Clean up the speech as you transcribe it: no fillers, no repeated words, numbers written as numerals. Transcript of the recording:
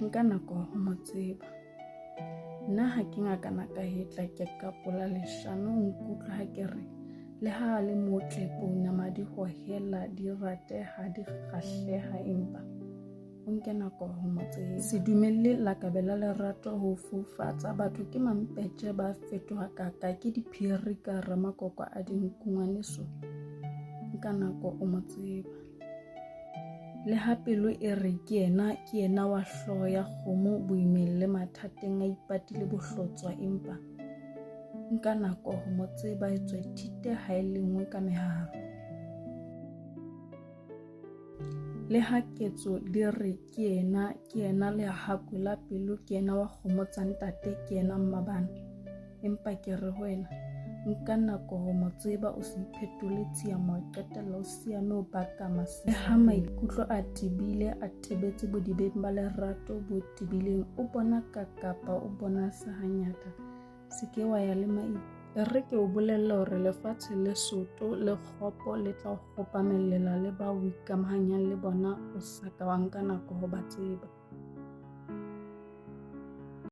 nka nako ho mo tseba. Nna ha ke ngakana ka hetla ke kapola leshano nkutlwa ha ke re le ha le motle pounama di hohela di rateha di kgahleha empa o nke nako ho mo tseba. Se dumelle la kabela lerato ho fufatsa batho ke mampetje ba fetoha kaka ke diphiri ka ramakoko a dinkungwaneso. Nka nako o mo tseba. Le ha pelo e re ke yena wa hlooho ya kgomo boimeng le mathateng a ipatile bohlotswa empa nka nako ho mo tseba e tswe thite ha e lengwe ka meharo. Le ha ketso di re ke yena lehakwe la pelo, ke yena wa kgomo tsa ntate, ke yena mmabana, empa ke re ho wena nka nako ho mo tseba o se iphetole tsiamo o qetella o siame o baka masimo. Le ha maikutlo a tibile a tebetse bodibeng ba lerato bo tibileng, o bona kapa o bona sa hanyata, se ke wa ya le re ke o bolella hore lefatshe le soto le kgopo le tla o kgopamelela le ba o ikamahanyang le bona o sa ka wa nka nako ho ba tseba.